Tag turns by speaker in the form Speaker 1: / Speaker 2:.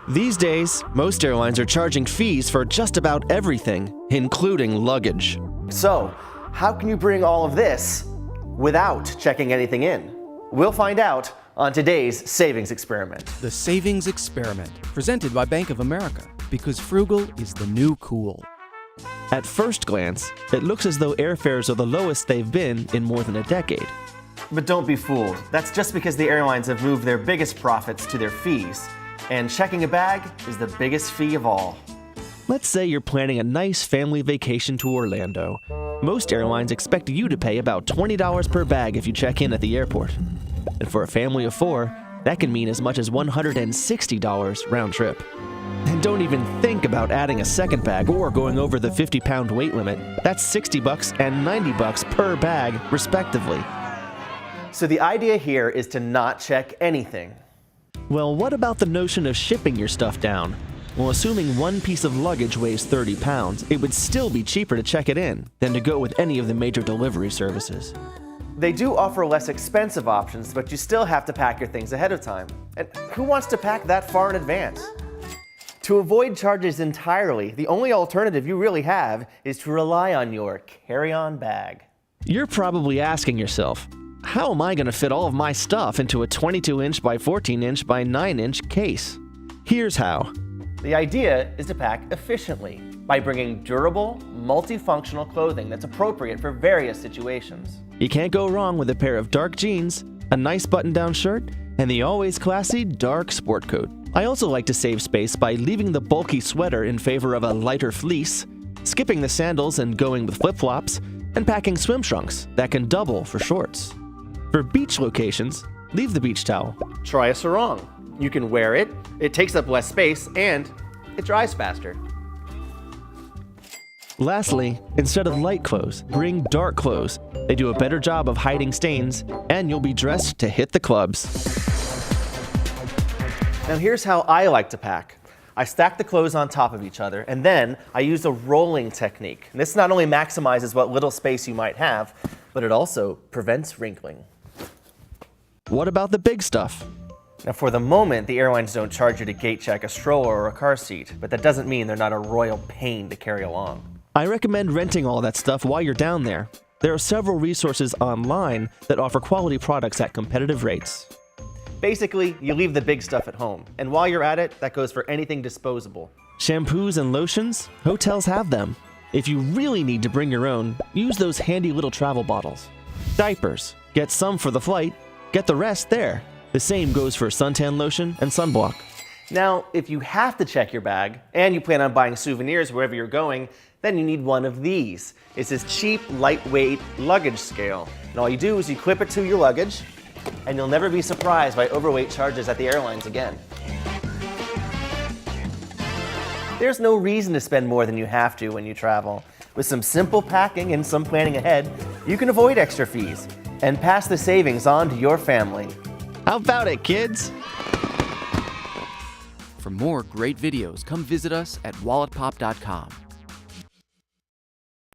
Speaker 1: These days, most airlines are charging fees for just about everything, including luggage.
Speaker 2: So, how can you bring all of this without checking anything in? We'll find out on today's Savings Experiment.
Speaker 3: The Savings Experiment, presented by Bank of America, because frugal is the new cool.
Speaker 1: At first glance, it looks as though airfares are the lowest they've been in more than a decade.
Speaker 2: But don't be fooled. That's just because the airlines have moved their biggest profits to their fees. And checking a bag is the biggest fee of all.
Speaker 1: Let's say you're planning a nice family vacation to Orlando. Most airlines expect you to pay about $20 per bag if you check in at the airport. And for a family of 4, that can mean as much as $160 round trip. And don't even think about adding a second bag or going over the 50-pound weight limit. That's $60 and $90 per bag, respectively.
Speaker 2: So the idea here is to not check anything.
Speaker 1: Well, what about the notion of shipping your stuff down? Well, assuming one piece of luggage weighs 30 pounds, it would still be cheaper to check it in than to go with any of the major delivery services.
Speaker 2: They do offer less expensive options, but you still have to pack your things ahead of time. And who wants to pack that far in advance? To avoid charges entirely, the only alternative you really have is to rely on your carry-on bag.
Speaker 1: You're probably asking yourself, how am I going to fit all of my stuff into a 22-inch by 14-inch by 9-inch case? Here's how.
Speaker 2: The idea is to pack efficiently by bringing durable, multifunctional clothing that's appropriate for various situations.
Speaker 1: You can't go wrong with a pair of dark jeans, a nice button-down shirt, and the always classy dark sport coat. I also like to save space by leaving the bulky sweater in favor of a lighter fleece, skipping the sandals and going with flip-flops, and packing swim trunks that can double for shorts. For beach locations, leave the beach towel.
Speaker 2: Try a sarong. You can wear it, it takes up less space, and it dries faster.
Speaker 1: Lastly, instead of light clothes, bring dark clothes. They do a better job of hiding stains, and you'll be dressed to hit the clubs.
Speaker 2: Now here's how I like to pack. I stack the clothes on top of each other, and then I use a rolling technique. And this not only maximizes what little space you might have, but it also prevents wrinkling.
Speaker 1: What about the big stuff?
Speaker 2: Now for the moment, the airlines don't charge you to gate check a stroller or a car seat, but that doesn't mean they're not a royal pain to carry along.
Speaker 1: I recommend renting all that stuff while you're down there. There are several resources online that offer quality products at competitive rates.
Speaker 2: Basically, you leave the big stuff at home, and while you're at it, that goes for anything disposable.
Speaker 1: Shampoos and lotions? Hotels have them. If you really need to bring your own, use those handy little travel bottles. Diapers. Get some for the flight, get the rest there. The same goes for suntan lotion and sunblock.
Speaker 2: Now, if you have to check your bag, and you plan on buying souvenirs wherever you're going, then you need one of these. It's this cheap, lightweight luggage scale. And all you do is you clip it to your luggage, and you'll never be surprised by overweight charges at the airlines again. There's no reason to spend more than you have to when you travel. With some simple packing and some planning ahead, you can avoid extra fees and pass the savings on to your family.
Speaker 1: How about it, kids?
Speaker 3: For more great videos, come visit us at walletpop.com.